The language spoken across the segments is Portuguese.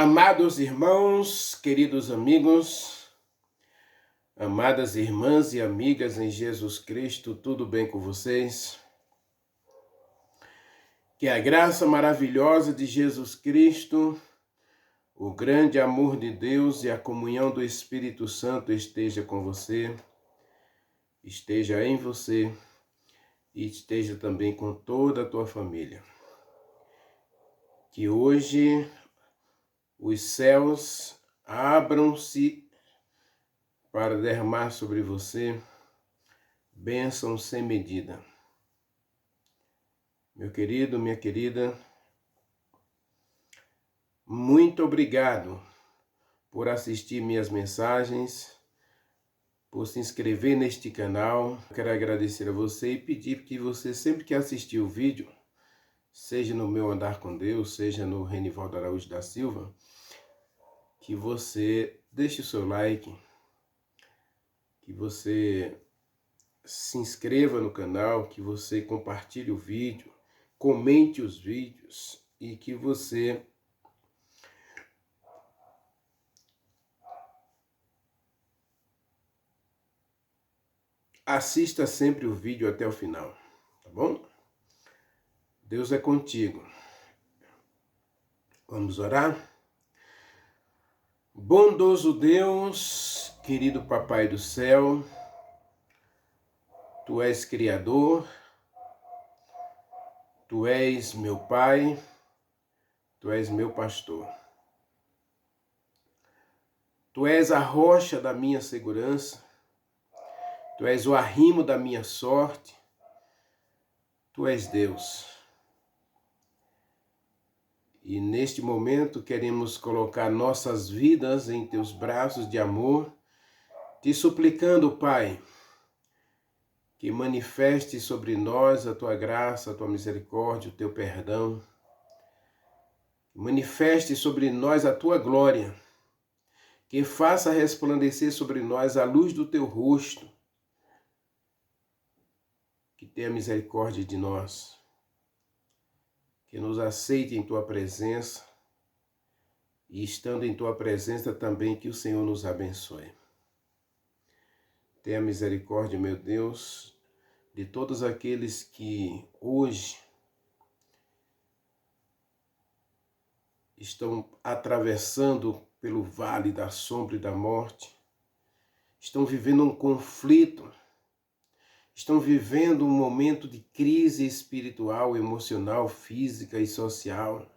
Amados irmãos, queridos amigos, amadas irmãs e amigas em Jesus Cristo, tudo bem com vocês? Que a graça maravilhosa de Jesus Cristo, o grande amor de Deus e a comunhão do Espírito Santo esteja com você, esteja em você e esteja também com toda a tua família. Que hoje os céus abram-se para derramar sobre você bênção sem medida. Meu querido, minha querida, muito obrigado por assistir minhas mensagens, por se inscrever neste canal. Quero agradecer a você e pedir que você, sempre que assistir o vídeo, seja no Meu Andar com Deus, seja no Renivaldo Araújo da Silva, que você deixe o seu like, que você se inscreva no canal, que você compartilhe o vídeo, comente os vídeos e que você assista sempre o vídeo até o final, tá bom? Deus é contigo. Vamos orar? Bondoso Deus, querido Papai do céu, Tu és Criador, Tu és meu Pai, Tu és meu pastor. Tu és a rocha da minha segurança, Tu és o arrimo da minha sorte, Tu és Deus. E neste momento queremos colocar nossas vidas em Teus braços de amor, te suplicando, Pai, que manifeste sobre nós a Tua graça, a Tua misericórdia, o Teu perdão. Manifeste sobre nós a Tua glória, que faça resplandecer sobre nós a luz do Teu rosto, que tenha misericórdia de nós, que nos aceite em Tua presença e, estando em Tua presença também, que o Senhor nos abençoe. Tenha misericórdia, meu Deus, de todos aqueles que hoje estão atravessando pelo vale da sombra e da morte, estão vivendo um conflito, estão vivendo um momento de crise espiritual, emocional, física e social.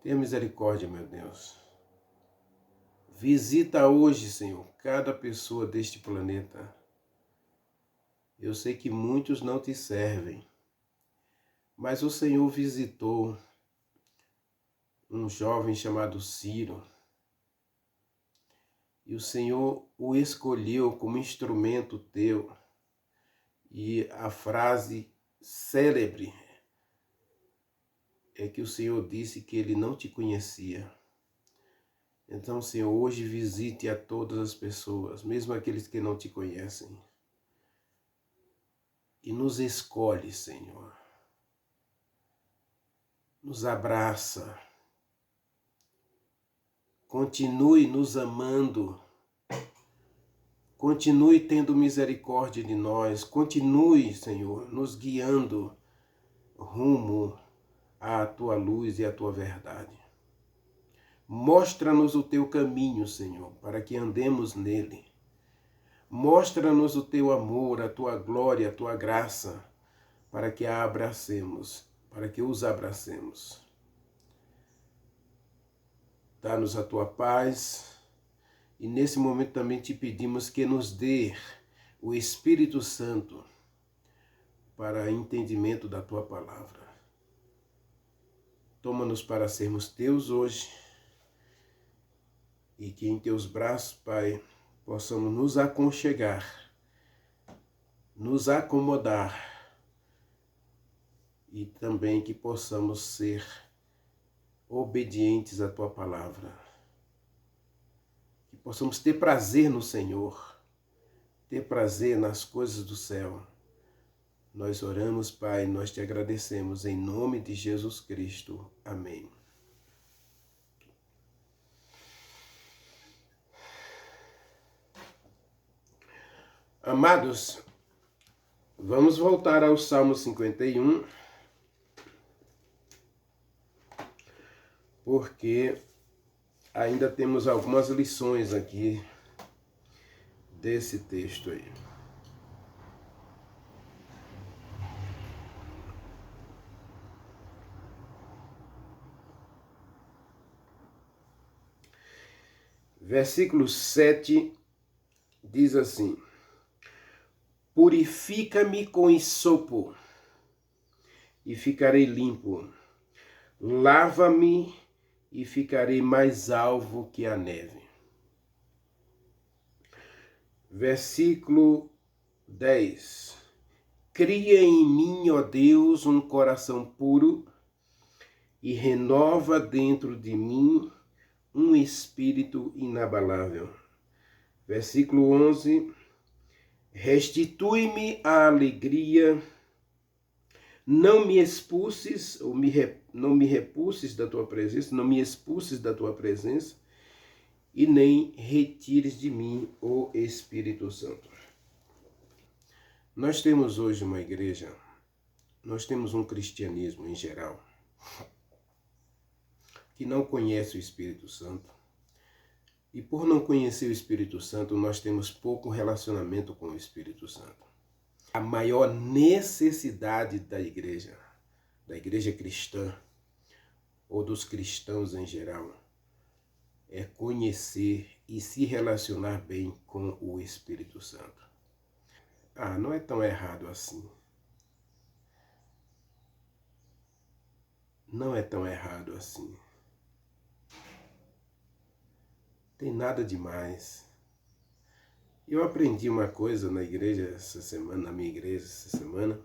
Tenha misericórdia, meu Deus. Visita hoje, Senhor, cada pessoa deste planeta. Eu sei que muitos não te servem, mas o Senhor visitou um jovem chamado Ciro, e o Senhor o escolheu como instrumento teu. E a frase célebre é que o Senhor disse que ele não te conhecia. Então, Senhor, hoje visite a todas as pessoas, mesmo aqueles que não te conhecem. E nos escolhe, Senhor. Nos abraça. Continue nos amando. Continue tendo misericórdia de nós. Continue, Senhor, nos guiando rumo à Tua luz e à Tua verdade. Mostra-nos o Teu caminho, Senhor, para que andemos nele. Mostra-nos o Teu amor, a Tua glória, a Tua graça, para que a abracemos, para que os abracemos. Dá-nos a Tua paz. E nesse momento também te pedimos que nos dê o Espírito Santo para entendimento da Tua palavra. Toma-nos para sermos Teus hoje e que em Teus braços, Pai, possamos nos aconchegar, nos acomodar e também que possamos ser obedientes à Tua palavra. Possamos ter prazer no Senhor, ter prazer nas coisas do céu. Nós oramos, Pai, nós te agradecemos em nome de Jesus Cristo. Amém. Amados, vamos voltar ao Salmo 51, porque ainda temos algumas lições aqui desse texto aí. Versículo 7 diz assim: Purifica-me com hisopo e ficarei limpo. Lava-me e ficarei mais alvo que a neve. Versículo 10. Cria em mim, ó Deus, um coração puro e renova dentro de mim um espírito inabalável. Versículo 11. Restitui-me a alegria, não me expulses, ou não me repulses da tua presença, não me expulses da tua presença, e nem retires de mim o Espírito Santo. Nós temos hoje uma igreja, nós temos um cristianismo em geral, que não conhece o Espírito Santo. E por não conhecer o Espírito Santo, nós temos pouco relacionamento com o Espírito Santo. A maior necessidade da igreja cristã, ou dos cristãos em geral, é conhecer e se relacionar bem com o Espírito Santo. Não é tão errado assim. Não é tão errado assim. Tem nada demais. Eu aprendi uma coisa na igreja essa semana, na minha igreja essa semana,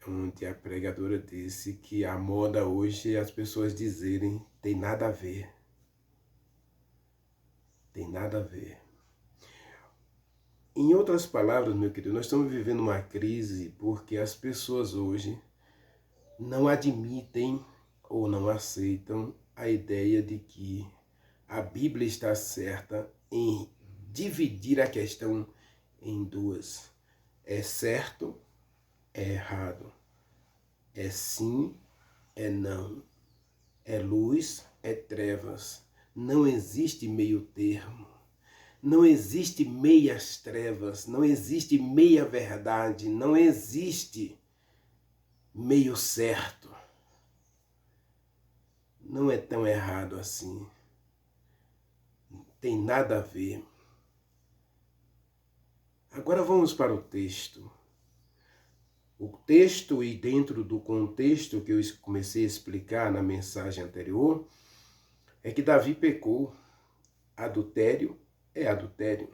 onde a pregadora disse que a moda hoje é as pessoas dizerem tem nada a ver. Tem nada a ver. Em outras palavras, meu querido, nós estamos vivendo uma crise porque as pessoas hoje não admitem ou não aceitam a ideia de que a Bíblia está certa em dividir a questão em duas. É certo, é errado. É sim, é não. É luz, é trevas. Não existe meio termo. Não existe meias trevas. Não existe meia verdade. Não existe meio certo. Não é tão errado assim. Tem nada a ver. Agora vamos para o texto. O texto, e dentro do contexto que eu comecei a explicar na mensagem anterior, é que Davi pecou. Adultério é adultério.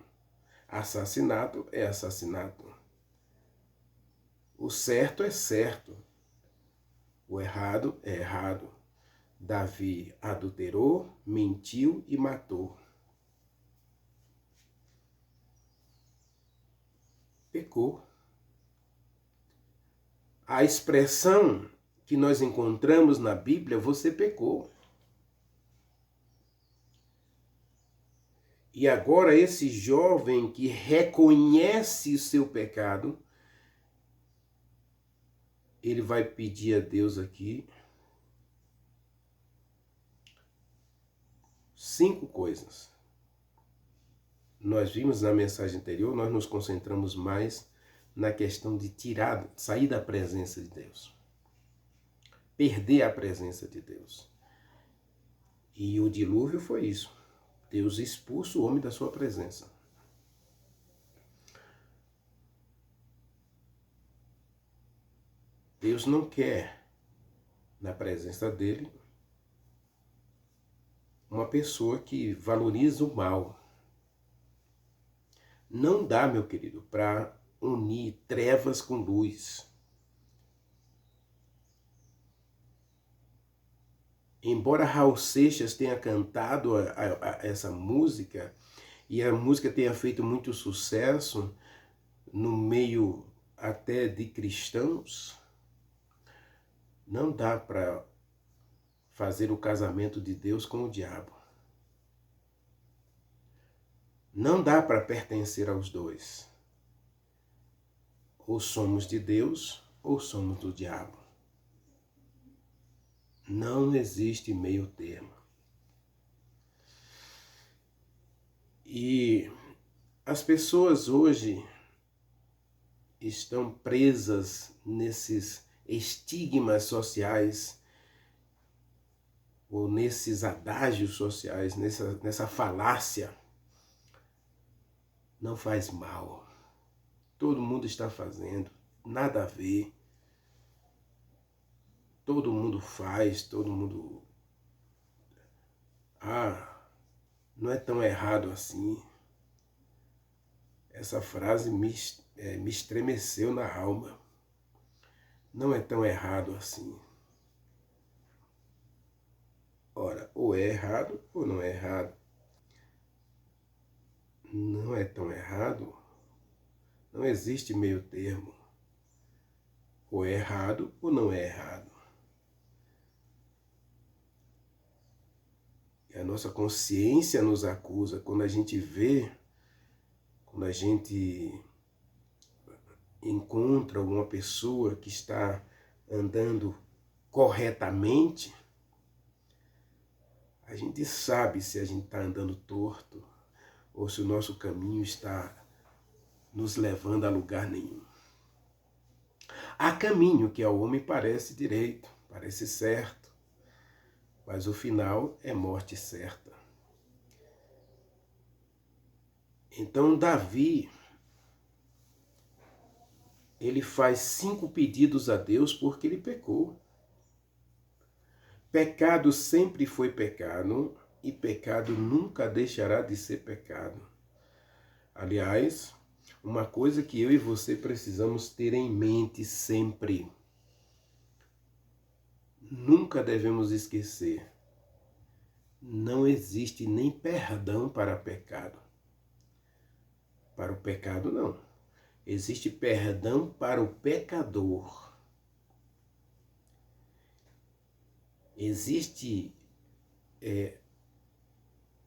Assassinato é assassinato. O certo é certo. O errado é errado. Davi adulterou, mentiu e matou. Pecou. A expressão que nós encontramos na Bíblia, você pecou. E agora esse jovem que reconhece o seu pecado, ele vai pedir a Deus aqui 5 coisas. Nós vimos na mensagem anterior, nós nos concentramos mais na questão de sair da presença de Deus. Perder a presença de Deus. E o dilúvio foi isso. Deus expulsa o homem da sua presença. Deus não quer, na presença dele, uma pessoa que valoriza o mal. Não dá, meu querido, para unir trevas com luz. Embora Raul Seixas tenha cantado essa música, e a música tenha feito muito sucesso no meio até de cristãos, não dá para fazer o casamento de Deus com o diabo. Não dá para pertencer aos dois. Ou somos de Deus, ou somos do diabo. Não existe meio termo. E as pessoas hoje estão presas nesses estigmas sociais, ou nesses adágios sociais, nessa falácia. Não faz mal. Todo mundo está fazendo, nada a ver. Todo mundo faz, todo mundo... não é tão errado assim. Essa frase me estremeceu na alma. Não é tão errado assim. Ora, ou é errado ou não é errado. Não é tão errado. Não existe meio termo. Ou é errado ou não é errado. E a nossa consciência nos acusa quando a gente vê, quando a gente encontra uma pessoa que está andando corretamente, a gente sabe se a gente está andando torto ou se o nosso caminho está nos levando a lugar nenhum. Há caminho que ao homem parece direito, parece certo, mas o final é morte certa. Então Davi, ele faz 5 pedidos a Deus porque ele pecou. Pecado sempre foi pecado e pecado nunca deixará de ser pecado. Aliás, uma coisa que eu e você precisamos ter em mente sempre. Nunca devemos esquecer. Não existe nem perdão para pecado. Para o pecado, não. Existe perdão para o pecador. Existe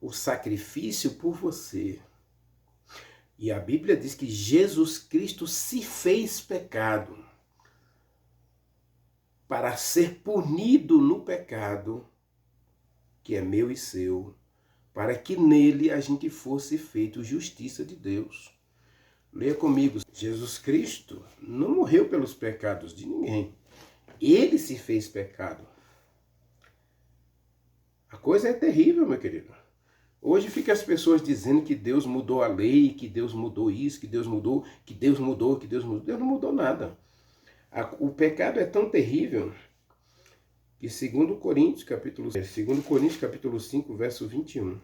o sacrifício por você. E a Bíblia diz que Jesus Cristo se fez pecado para ser punido no pecado, que é meu e seu, para que nele a gente fosse feito justiça de Deus. Leia comigo, Jesus Cristo não morreu pelos pecados de ninguém. Ele se fez pecado. A coisa é terrível, meu querido. Hoje ficam as pessoas dizendo que Deus mudou a lei, que Deus mudou isso, que Deus mudou, que Deus mudou, que Deus mudou. Deus não mudou nada. O pecado é tão terrível que 2 Coríntios capítulo 5, verso 21.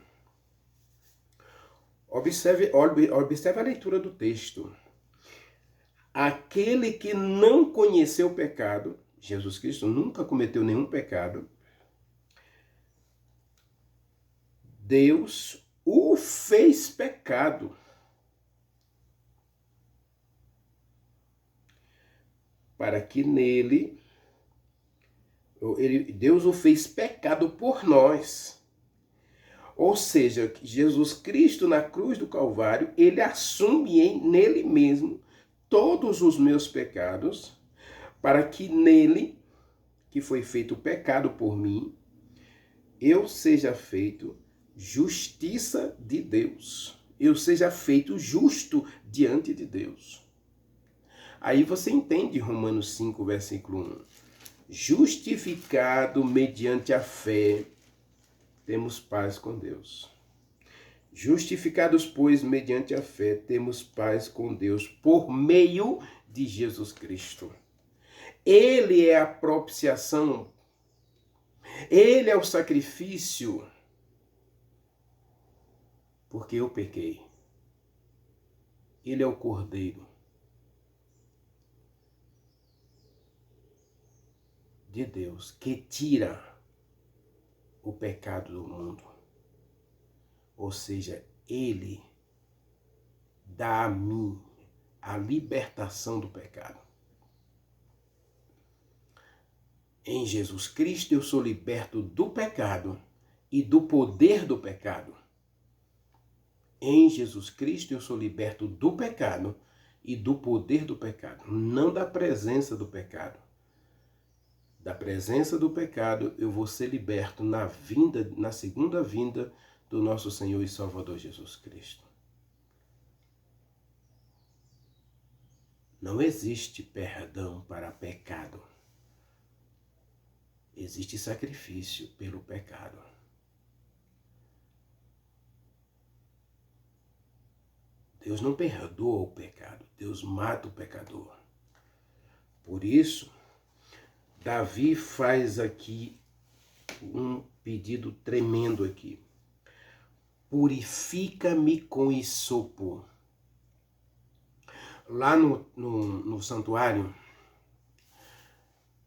Observe a leitura do texto. Aquele que não conheceu o pecado, Jesus Cristo nunca cometeu nenhum pecado, Deus o fez pecado para que nele, Deus o fez pecado por nós. Ou seja, Jesus Cristo na cruz do Calvário, ele assume nele mesmo todos os meus pecados, para que nele, que foi feito o pecado por mim, eu seja feito justiça de Deus. Eu seja feito justo diante de Deus. Aí você entende Romanos 5, versículo 1. Justificado mediante a fé, temos paz com Deus. Justificados, pois, mediante a fé, temos paz com Deus por meio de Jesus Cristo. Ele é a propiciação. Ele é o sacrifício. Porque eu pequei. Ele é o Cordeiro de Deus que tira o pecado do mundo. Ou seja, ele dá a mim a libertação do pecado. Em Jesus Cristo eu sou liberto do pecado e do poder do pecado. Em Jesus Cristo eu sou liberto do pecado e do poder do pecado, não da presença do pecado. Da presença do pecado eu vou ser liberto na segunda vinda do nosso Senhor e Salvador Jesus Cristo. Não existe perdão para pecado. Existe sacrifício pelo pecado. Deus não perdoa o pecado, Deus mata o pecador. Por isso, Davi faz aqui um pedido tremendo aqui. Purifica-me com hisopo. Lá no santuário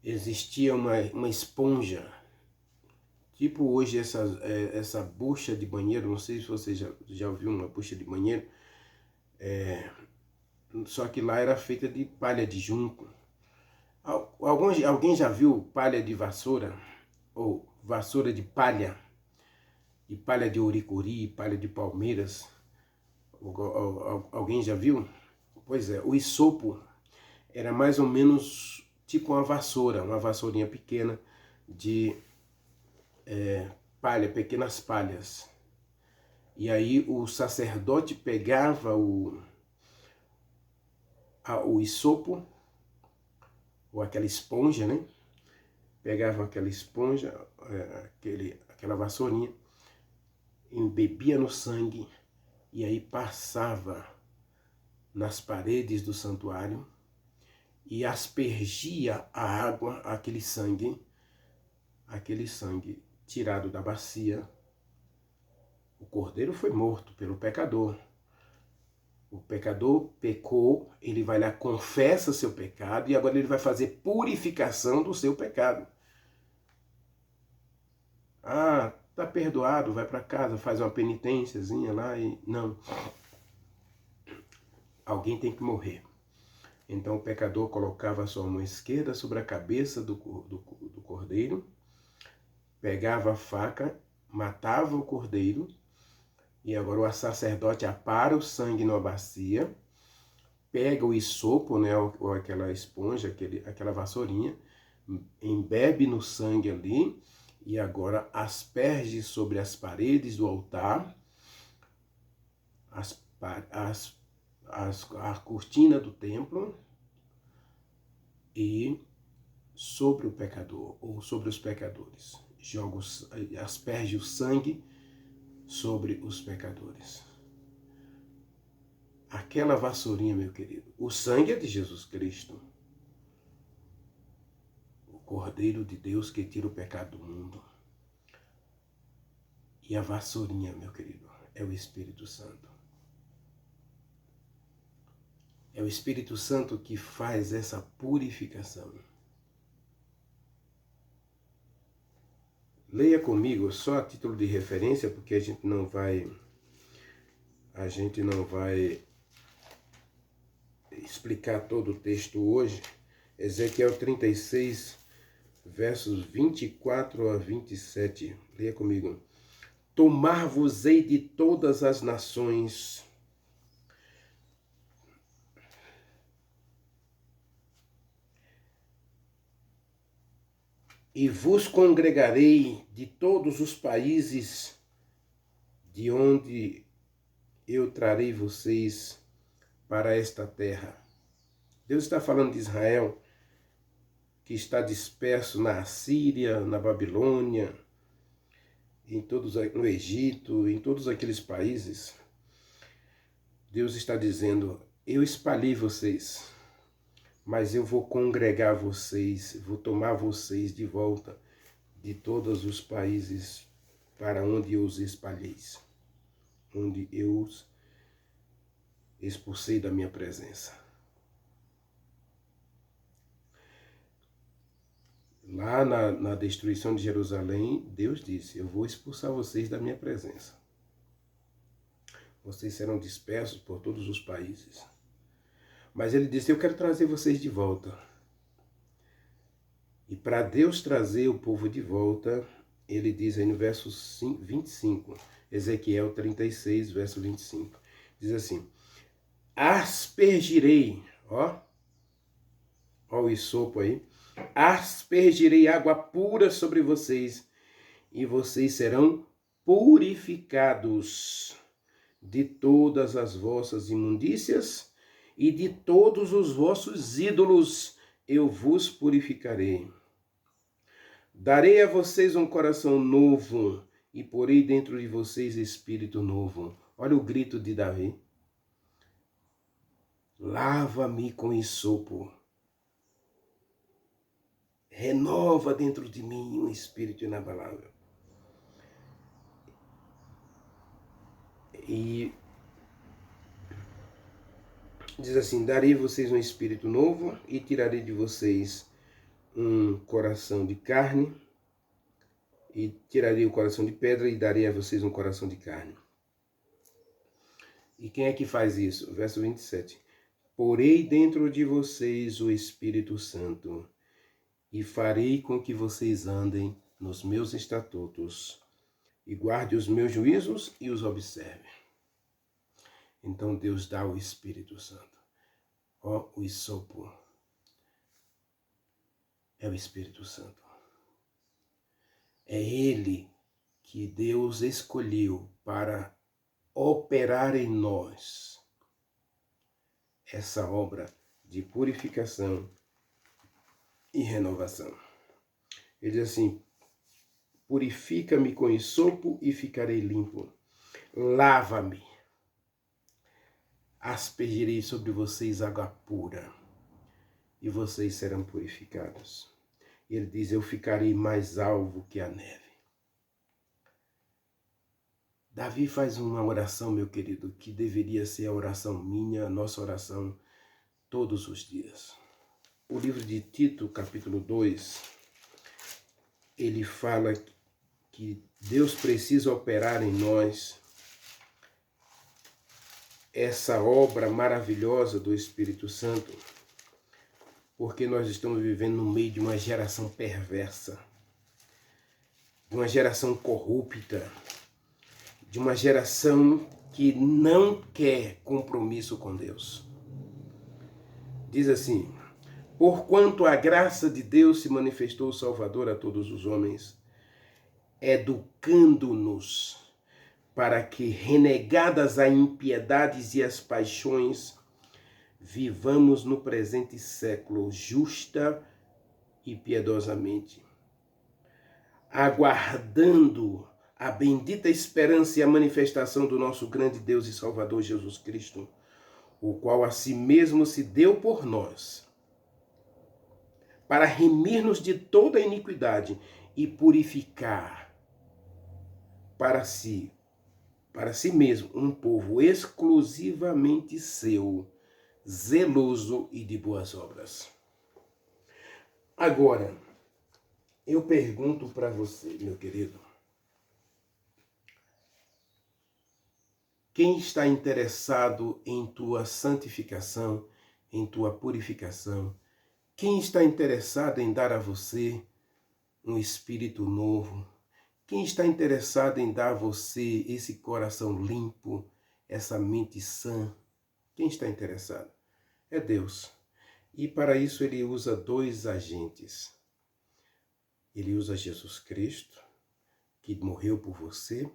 existia uma esponja, tipo hoje essa bucha de banheiro, não sei se você já ouviu uma bucha de banheiro, só que lá era feita de palha de junco. Alguém já viu palha de vassoura? Ou vassoura de palha de ouricuri, palha de palmeiras? Alguém já viu? Pois é, o hisopo era mais ou menos tipo uma vassoura, uma vassourinha pequena de palha, pequenas palhas. E aí o sacerdote pegava o hisopo, ou aquela esponja, né? Pegava aquela esponja, aquela vassourinha, embebia no sangue e aí passava nas paredes do santuário e aspergia a água, aquele sangue tirado da bacia. O cordeiro foi morto pelo pecador. O pecador pecou, ele vai lá, confessa seu pecado e agora ele vai fazer purificação do seu pecado. Ah, tá perdoado, vai para casa, faz uma penitênciazinha lá e... Não. Alguém tem que morrer. Então o pecador colocava a sua mão esquerda sobre a cabeça do cordeiro, pegava a faca, matava o cordeiro, e agora o sacerdote apara o sangue numa bacia, pega o hisopo, né, ou aquela esponja, aquela vassourinha, embebe no sangue ali, e agora asperge sobre as paredes do altar, a cortina do templo e sobre o pecador, ou sobre os pecadores. Asperge o sangue sobre os pecadores. Aquela vassourinha, meu querido, o sangue é de Jesus Cristo, o Cordeiro de Deus que tira o pecado do mundo. E a vassourinha, meu querido, é o Espírito Santo. É o Espírito Santo que faz essa purificação. Leia comigo, só a título de referência, porque a gente não vai explicar todo o texto hoje. Ezequiel 36, versos 24 a 27. Leia comigo. Tomar-vos-ei de todas as nações, e vos congregarei de todos os países de onde eu trarei vocês para esta terra. Deus está falando de Israel, que está disperso na Assíria, na Babilônia, no Egito, em todos aqueles países. Deus está dizendo, eu espalhei vocês, mas eu vou congregar vocês, vou tomar vocês de volta de todos os países para onde eu os espalhei, onde eu os expulsei da minha presença. Lá na destruição de Jerusalém, Deus disse, eu vou expulsar vocês da minha presença. Vocês serão dispersos por todos os países. Mas ele disse, eu quero trazer vocês de volta. E para Deus trazer o povo de volta, ele diz aí no verso 25, Ezequiel 36, verso 25. Diz assim: aspergirei, ó o isopo aí, aspergirei água pura sobre vocês, e vocês serão purificados de todas as vossas imundícias e de todos os vossos ídolos eu vos purificarei. Darei a vocês um coração novo e porei dentro de vocês espírito novo. Olha o grito de Davi. Lava-me com isopo. Renova dentro de mim um espírito inabalável. E diz assim: darei a vocês um espírito novo e tirarei de vocês um coração de carne, e tirarei o coração de pedra e darei a vocês um coração de carne. E quem é que faz isso? Verso 27. Porei dentro de vocês o Espírito Santo e farei com que vocês andem nos meus estatutos e guarde os meus juízos e os observe. Então Deus dá o Espírito Santo. Ó, o isopo é o Espírito Santo. É Ele que Deus escolheu para operar em nós essa obra de purificação e renovação. Ele diz assim: purifica-me com isopo e ficarei limpo. Lava-me. Aspergirei sobre vocês água pura e vocês serão purificados. Ele diz: eu ficarei mais alvo que a neve. Davi faz uma oração, meu querido, que deveria ser a oração minha, a nossa oração todos os dias. O livro de Tito, capítulo 2, ele fala que Deus precisa operar em nós essa obra maravilhosa do Espírito Santo, porque nós estamos vivendo no meio de uma geração perversa, de uma geração corrupta, de uma geração que não quer compromisso com Deus. Diz assim: porquanto a graça de Deus se manifestou Salvador a todos os homens, educando-nos para que, renegadas as impiedades e as paixões, vivamos no presente século justa e piedosamente, aguardando a bendita esperança e a manifestação do nosso grande Deus e Salvador Jesus Cristo, o qual a si mesmo se deu por nós, para remir-nos de toda iniquidade e purificar para si mesmo um povo exclusivamente seu, zeloso e de boas obras. Agora, eu pergunto para você, meu querido, quem está interessado em tua santificação, em tua purificação? Quem está interessado em dar a você um espírito novo? Quem está interessado em dar a você esse coração limpo, essa mente sã? Quem está interessado? É Deus. E para isso ele usa dois agentes. Ele usa Jesus Cristo, que morreu por você,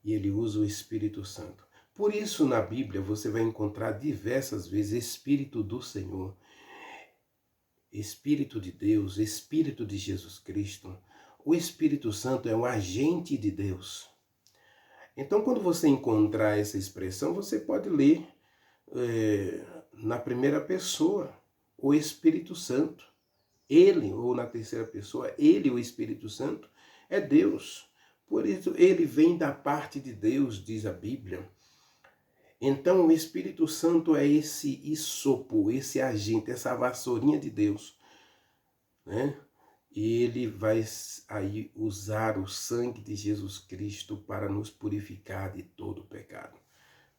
e ele usa o Espírito Santo. Por isso, na Bíblia, você vai encontrar diversas vezes Espírito do Senhor, Espírito de Deus, Espírito de Jesus Cristo. O Espírito Santo é um agente de Deus. Então, quando você encontrar essa expressão, você pode ler na primeira pessoa, o Espírito Santo. Ele, ou na terceira pessoa, ele, o Espírito Santo, é Deus. Por isso, ele vem da parte de Deus, diz a Bíblia. Então, o Espírito Santo é esse isopo, esse agente, essa vassourinha de Deus, né? E ele vai aí usar o sangue de Jesus Cristo para nos purificar de todo o pecado.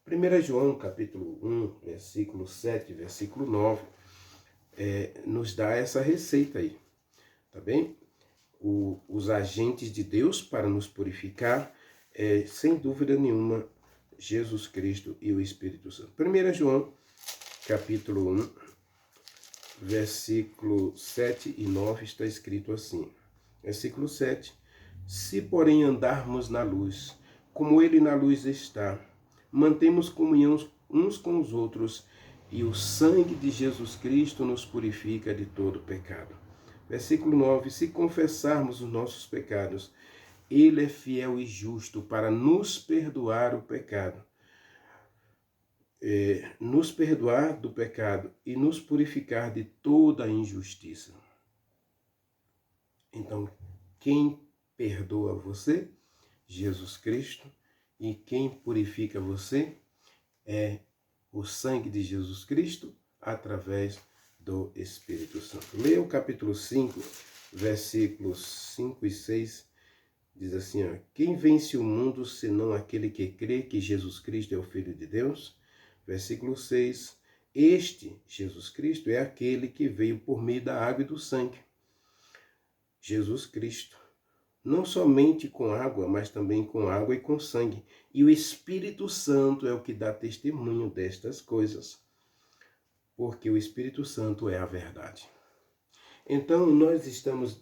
1 João, capítulo 1, versículo 7, versículo 9, nos dá essa receita aí, tá bem? Os agentes de Deus para nos purificar é, sem dúvida nenhuma, Jesus Cristo e o Espírito Santo. 1 João, capítulo 1, versículo 7 e 9, está escrito assim. Versículo 7. Se, porém, andarmos na luz, como ele na luz está, mantemos comunhão uns com os outros, e o sangue de Jesus Cristo nos purifica de todo pecado. Versículo 9. Se confessarmos os nossos pecados, ele é fiel e justo para nos perdoar o pecado. Nos perdoar do pecado e nos purificar de toda a injustiça. Então, quem perdoa você? Jesus Cristo. E quem purifica você é o sangue de Jesus Cristo através do Espírito Santo. Leia o capítulo 5, versículos 5 e 6. Diz assim, ó, quem vence o mundo senão aquele que crê que Jesus Cristo é o Filho de Deus? Versículo 6. Este, Jesus Cristo, é aquele que veio por meio da água e do sangue. Jesus Cristo. Não somente com água, mas também com água e com sangue. E o Espírito Santo é o que dá testemunho destas coisas. Porque o Espírito Santo é a verdade. Então,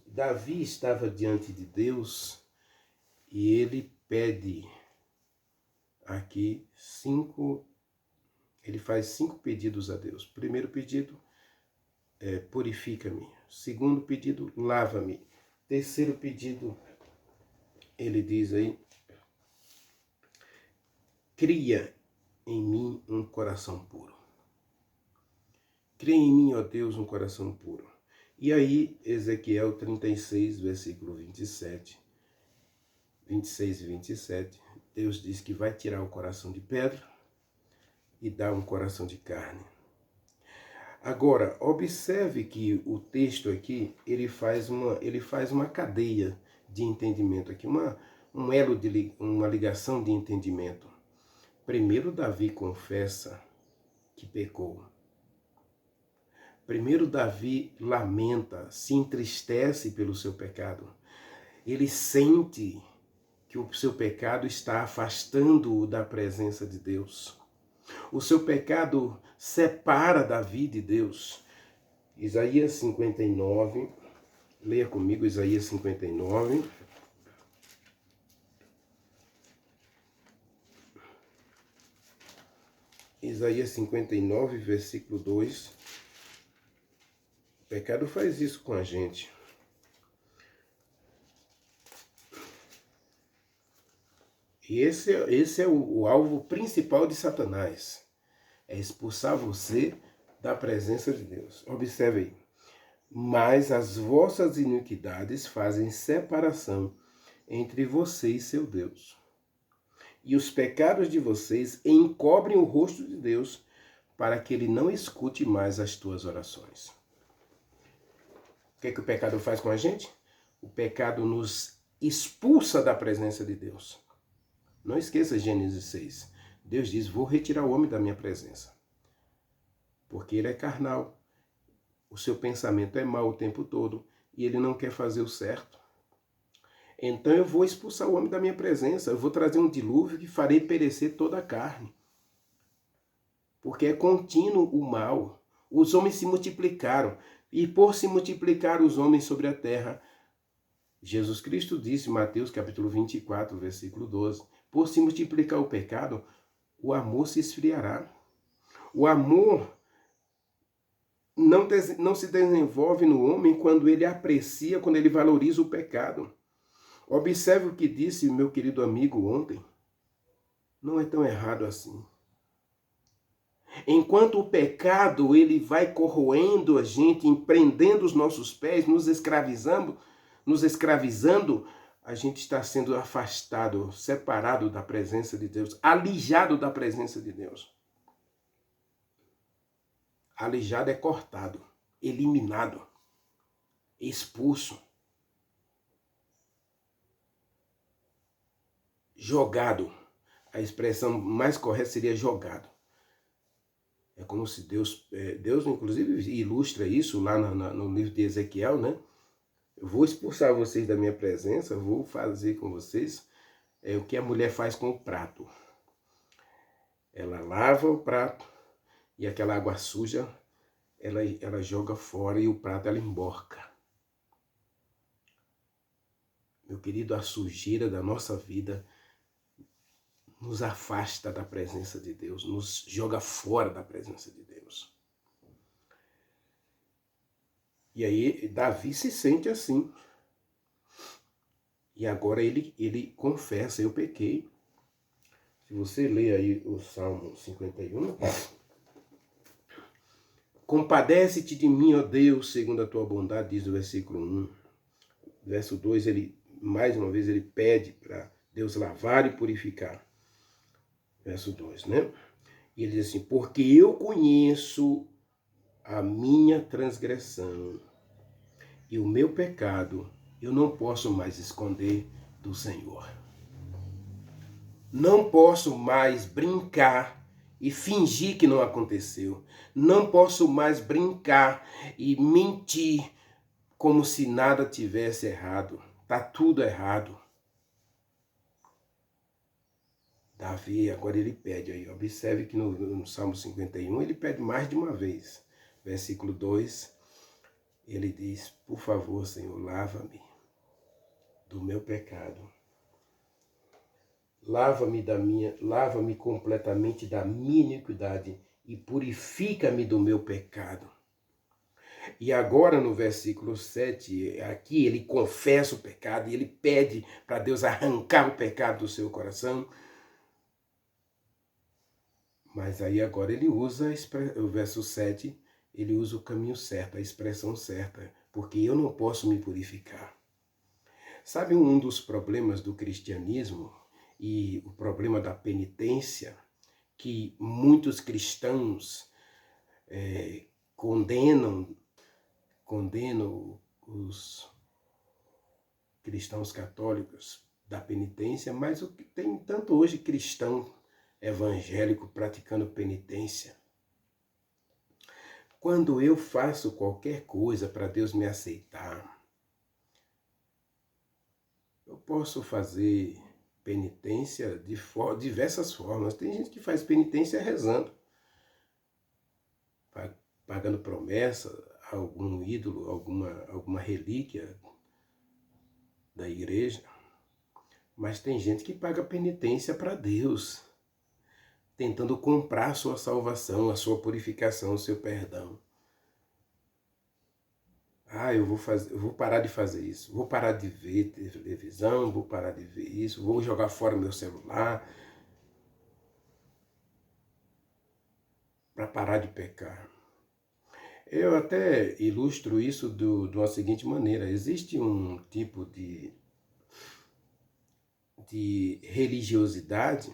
Davi estava diante de Deus e ele pede aqui ele faz 5 pedidos a Deus. Primeiro pedido, purifica-me. Segundo pedido, lava-me. Terceiro pedido, ele diz aí, cria em mim um coração puro. Cria em mim, ó Deus, um coração puro. E aí, Ezequiel 36, versículo 26 e 27, Deus diz que vai tirar o coração de pedra e dar um coração de carne. Agora, observe que o texto aqui, ele faz uma cadeia de entendimento aqui, um elo uma ligação de entendimento. Primeiro Davi confessa que pecou. Primeiro Davi lamenta, se entristece pelo seu pecado. Ele sente que o seu pecado está afastando-o da presença de Deus. O seu pecado separa Davi de Deus. Isaías 59, leia comigo Isaías 59. Isaías 59, versículo 2. O pecado faz isso com a gente. E esse é o alvo principal de Satanás. É expulsar você da presença de Deus. Observe aí. Mas as vossas iniquidades fazem separação entre você e seu Deus. E os pecados de vocês encobrem o rosto de Deus para que ele não escute mais as tuas orações. O que é que o pecado faz com a gente? O pecado nos expulsa da presença de Deus. Não esqueça Gênesis 6. Deus diz, vou retirar o homem da minha presença. Porque ele é carnal. O seu pensamento é mau o tempo todo. E ele não quer fazer o certo. Então eu vou expulsar o homem da minha presença. Eu vou trazer um dilúvio que farei perecer toda a carne. Porque é contínuo o mal. Os homens se multiplicaram. E por se multiplicar os homens sobre a terra, Jesus Cristo disse em Mateus capítulo 24, versículo 12, por se multiplicar o pecado, o amor se esfriará. O amor não se desenvolve no homem quando ele aprecia, quando ele valoriza o pecado. Observe o que disse o meu querido amigo ontem. Não é tão errado assim. Enquanto o pecado ele vai corroendo a gente, empreendendo os nossos pés, nos escravizando, a gente está sendo afastado, separado da presença de Deus, alijado da presença de Deus. Alijado é cortado, eliminado, expulso, jogado. A expressão mais correta seria jogado. É como se Deus inclusive ilustra isso lá no livro de Ezequiel, né? Eu vou expulsar vocês da minha presença, vou fazer com vocês é o que a mulher faz com o prato. Ela lava o prato e aquela água suja, ela joga fora e o prato ela emborca. Meu querido, a sujeira da nossa vida nos afasta da presença de Deus, nos joga fora da presença de Deus. E aí Davi se sente assim. E agora ele confessa, eu pequei. Se você ler aí o Salmo 51, compadece-te de mim, ó Deus, segundo a tua bondade, diz o versículo 1. Verso 2, mais uma vez, ele pede para Deus lavar e purificar. Verso 2, né? E ele diz assim, porque eu conheço a minha transgressão e o meu pecado, eu não posso mais esconder do Senhor. Não posso mais brincar e fingir que não aconteceu. Não posso mais brincar e mentir como se nada tivesse errado. Tá tudo errado. Davi, agora ele pede aí. Observe que no Salmo 51 ele pede mais de uma vez. Versículo 2, ele diz, por favor, Senhor, lava-me do meu pecado. Lava-me completamente da minha iniquidade e purifica-me do meu pecado. E agora no versículo 7, aqui ele confessa o pecado e ele pede para Deus arrancar o pecado do seu coração. Mas aí agora ele usa o verso 7, ele usa o caminho certo, a expressão certa, porque eu não posso me purificar. Sabe um dos problemas do cristianismo e o problema da penitência, que muitos cristãos condenam os cristãos católicos da penitência, mas o que tem tanto hoje cristão evangélico praticando penitência. Quando eu faço qualquer coisa para Deus me aceitar, eu posso fazer penitência de diversas formas. Tem gente que faz penitência rezando, pagando promessa a algum ídolo, alguma relíquia da igreja. Mas tem gente que paga penitência para Deus, tentando comprar a sua salvação, a sua purificação, o seu perdão. Eu vou parar de fazer isso, vou parar de ver televisão, vou parar de ver isso, vou jogar fora meu celular para parar de pecar. Eu até ilustro isso de uma seguinte maneira. Existe um tipo de religiosidade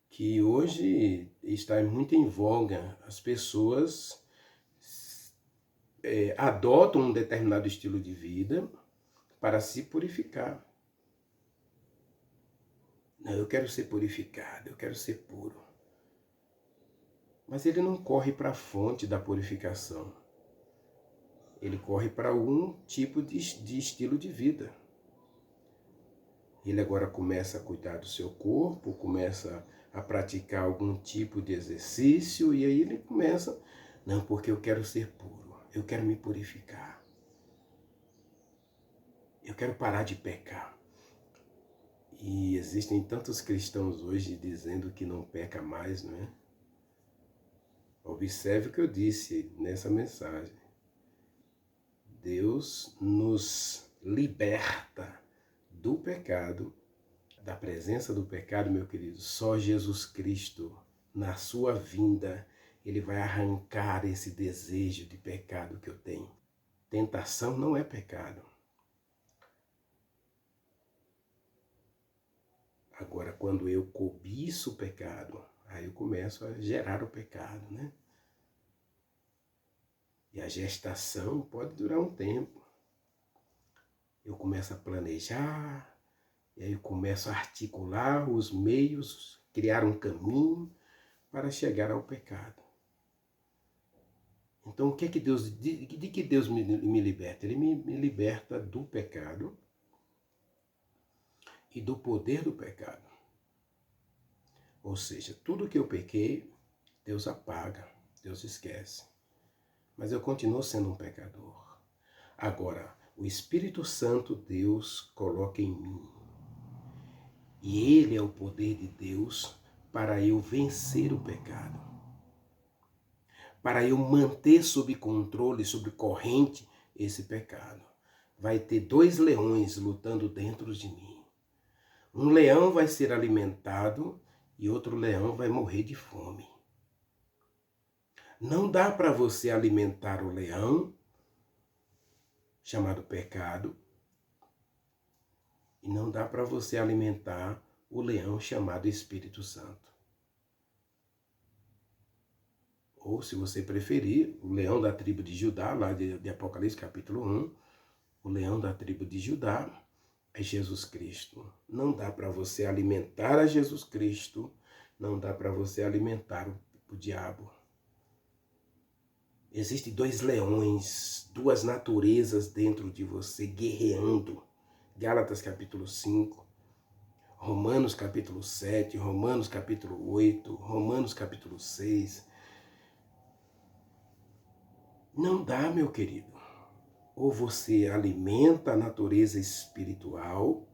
que hoje está muito em voga. As pessoas adotam um determinado estilo de vida para se purificar. Não, eu quero ser purificado, eu quero ser puro. Mas ele não corre para a fonte da purificação. Ele corre para algum tipo de estilo de vida. Ele agora começa a cuidar do seu corpo, começa a praticar algum tipo de exercício, e aí ele começa, não, porque eu quero ser puro, eu quero me purificar. Eu quero parar de pecar. E existem tantos cristãos hoje dizendo que não peca mais, não é? Observe o que eu disse nessa mensagem. Deus nos liberta do pecado, da presença do pecado, meu querido. Só Jesus Cristo, na sua vinda, ele vai arrancar esse desejo de pecado que eu tenho. Tentação não é pecado. Agora, quando eu cobiço o pecado, aí eu começo a gerar o pecado, né? E a gestação pode durar um tempo. Eu começo a planejar, e aí eu começo a articular os meios, criar um caminho para chegar ao pecado. Então, o que é que Deus, de que Deus me liberta? Ele me liberta do pecado e do poder do pecado. Ou seja, tudo que eu pequei, Deus apaga, Deus esquece. Mas eu continuo sendo um pecador. Agora, o Espírito Santo Deus coloca em mim. E Ele é o poder de Deus para eu vencer o pecado. Para eu manter sob controle, sob corrente, esse pecado. Vai ter 2 leões lutando dentro de mim. Um leão vai ser alimentado e outro leão vai morrer de fome. Não dá para você alimentar o leão, chamado pecado, e não dá para você alimentar o leão chamado Espírito Santo. Ou, se você preferir, o leão da tribo de Judá, lá de Apocalipse capítulo 1, o leão da tribo de Judá é Jesus Cristo. Não dá para você alimentar a Jesus Cristo, não dá para você alimentar o diabo. Existem 2 leões, 2 naturezas dentro de você guerreando. Gálatas capítulo 5, Romanos capítulo 7, Romanos capítulo 8, Romanos capítulo 6. Não dá, meu querido. Ou você alimenta a natureza espiritual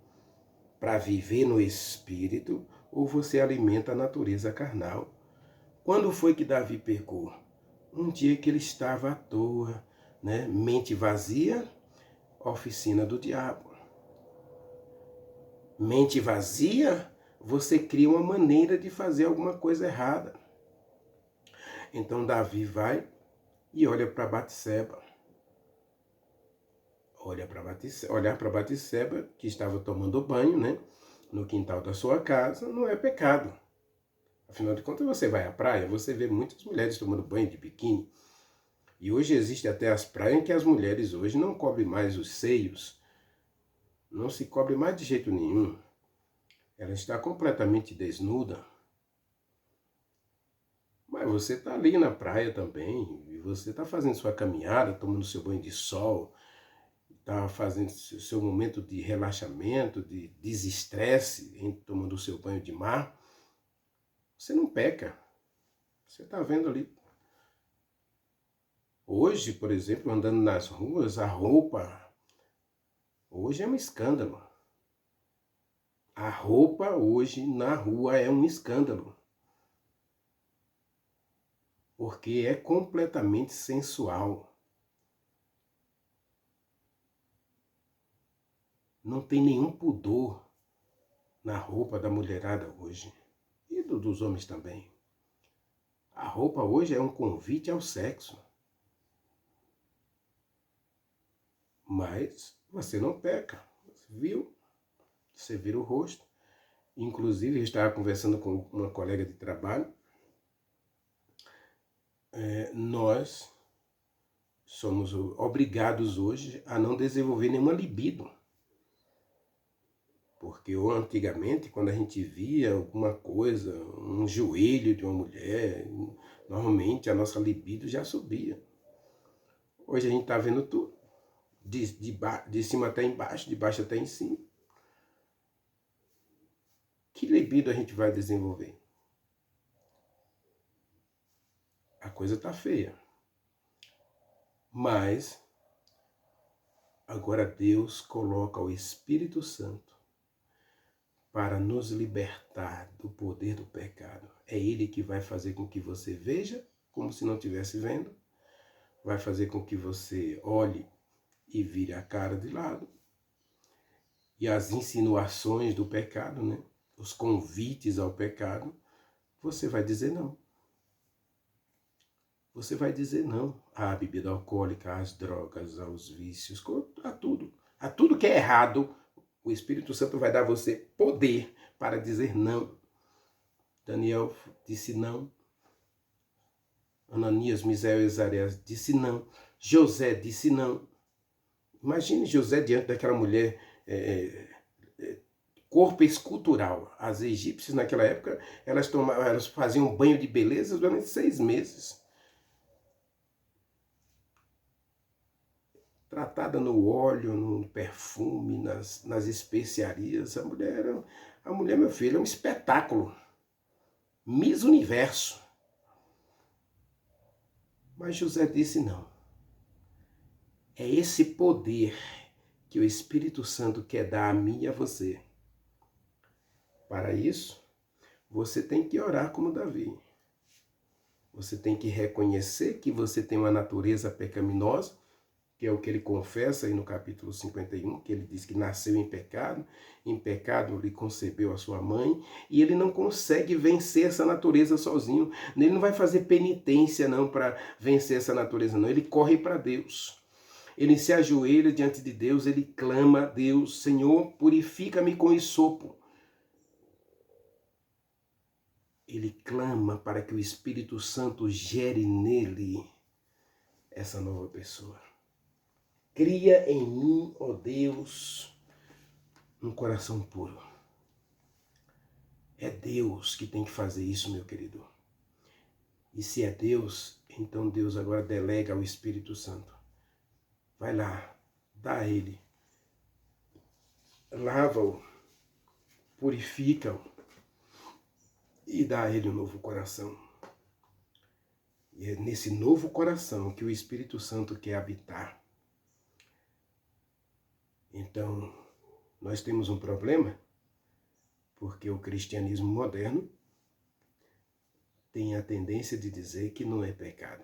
para viver no espírito, ou você alimenta a natureza carnal. Quando foi que Davi pecou? Um dia que ele estava à toa, né? Mente vazia, oficina do diabo. Mente vazia, você cria uma maneira de fazer alguma coisa errada. Então Davi vai e olha para Batseba. Olhar para Batseba, que estava tomando banho, né? No quintal da sua casa, não é pecado. Afinal de contas, você vai à praia, você vê muitas mulheres tomando banho de biquíni. E hoje existe até as praias em que as mulheres hoje não cobrem mais os seios. Não se cobre mais de jeito nenhum. Ela está completamente desnuda. Mas você está ali na praia também. E você está fazendo sua caminhada, tomando seu banho de sol. Está fazendo seu momento de relaxamento, de desestresse, tomando seu banho de mar. Você não peca. Você está vendo ali. Hoje, por exemplo, andando nas ruas, a roupa, hoje é um escândalo. A roupa hoje na rua é um escândalo. Porque é completamente sensual. Não tem nenhum pudor na roupa da mulherada hoje. E dos homens também. A roupa hoje é um convite ao sexo. Mas você não peca. Você viu? Você vira o rosto. Inclusive, eu estava conversando com uma colega de trabalho. Nós somos obrigados hoje a não desenvolver nenhuma libido. Porque antigamente, quando a gente via alguma coisa, um joelho de uma mulher, normalmente a nossa libido já subia. Hoje a gente está vendo tudo. De cima até embaixo, de baixo até em cima. Que libido a gente vai desenvolver? A coisa está feia. Mas, agora Deus coloca o Espírito Santo para nos libertar do poder do pecado. É Ele que vai fazer com que você veja como se não estivesse vendo. Vai fazer com que você olhe e vire a cara de lado. E as insinuações do pecado, né? Os convites ao pecado, você vai dizer não. Você vai dizer não à bebida alcoólica, às drogas, aos vícios, a tudo. A tudo que é errado, o Espírito Santo vai dar a você poder para dizer não. Daniel disse não. Ananias, Misael e Azarias disse não. José disse não. Imagine José diante daquela mulher, corpo escultural. As egípcias naquela época, elas faziam banho de beleza durante 6 meses. tratada no óleo, no perfume, nas especiarias. A mulher, meu filho, é um espetáculo. Miss Universo. Mas José disse não. É esse poder que o Espírito Santo quer dar a mim e a você. Para isso, você tem que orar como Davi. Você tem que reconhecer que você tem uma natureza pecaminosa, que é o que ele confessa aí no capítulo 51, que ele diz que nasceu em pecado lhe concebeu a sua mãe, e ele não consegue vencer essa natureza sozinho. Ele não vai fazer penitência não para vencer essa natureza não, ele corre para Deus. Ele se ajoelha diante de Deus, ele clama a Deus, Senhor, purifica-me com hisopo. Ele clama para que o Espírito Santo gere nele essa nova pessoa. Cria em mim, ó Deus, um coração puro. É Deus que tem que fazer isso, meu querido. E se é Deus, então Deus agora delega ao Espírito Santo. Vai lá, dá a ele. Lava-o, purifica-o e dá a ele um novo coração. E é nesse novo coração que o Espírito Santo quer habitar. Então, nós temos um problema, porque o cristianismo moderno tem a tendência de dizer que não é pecado,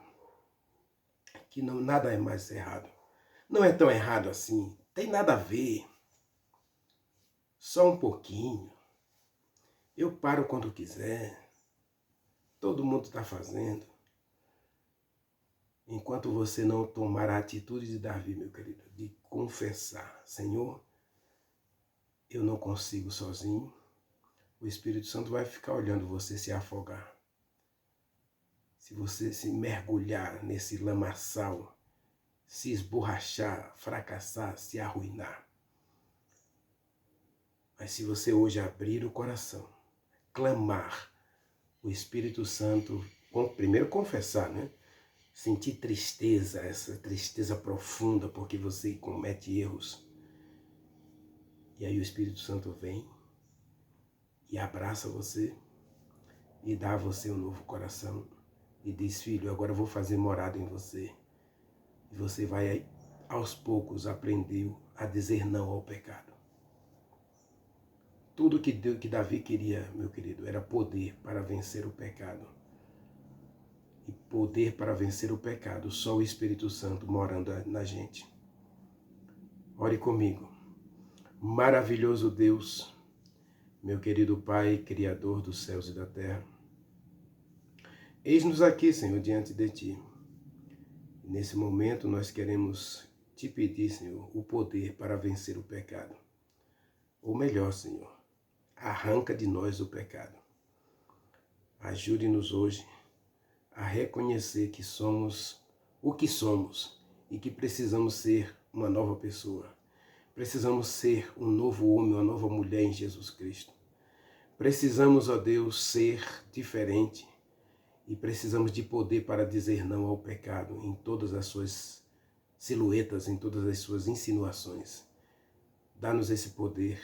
que não, nada é mais errado. Não é tão errado assim, tem nada a ver, só um pouquinho. Eu paro quando quiser, todo mundo está fazendo. Enquanto você não tomar a atitude de Davi, meu querido, de confessar, Senhor, eu não consigo sozinho, o Espírito Santo vai ficar olhando você se afogar. Se você se mergulhar nesse lamaçal, se esborrachar, fracassar, se arruinar. Mas se você hoje abrir o coração, clamar, o Espírito Santo, primeiro confessar, né? Sentir tristeza, essa tristeza profunda porque você comete erros. E aí o Espírito Santo vem e abraça você e dá a você um novo coração e diz, filho, agora eu vou fazer morada em você. E você vai aos poucos aprender a dizer não ao pecado. Tudo que Davi queria, meu querido, era poder para vencer o pecado. E poder para vencer o pecado, só o Espírito Santo morando na gente. Ore comigo. Maravilhoso Deus, meu querido Pai, Criador dos céus e da terra. Eis-nos aqui, Senhor, diante de Ti. Nesse momento nós queremos Te pedir, Senhor, o poder para vencer o pecado. Ou melhor, Senhor, arranca de nós o pecado. Ajude-nos hoje a reconhecer que somos o que somos e que precisamos ser uma nova pessoa. Precisamos ser um novo homem, uma nova mulher em Jesus Cristo. Precisamos, ó Deus, ser diferente e precisamos de poder para dizer não ao pecado em todas as suas silhuetas, em todas as suas insinuações. Dá-nos esse poder,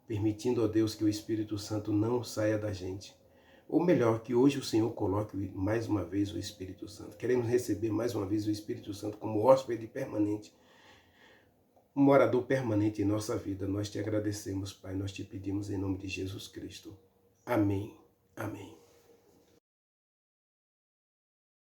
permitindo, ó Deus, que o Espírito Santo não saia da gente. Ou melhor, que hoje o Senhor coloque mais uma vez o Espírito Santo. Queremos receber mais uma vez o Espírito Santo como hóspede permanente, um morador permanente em nossa vida. Nós te agradecemos, Pai, nós te pedimos em nome de Jesus Cristo. Amém. Amém.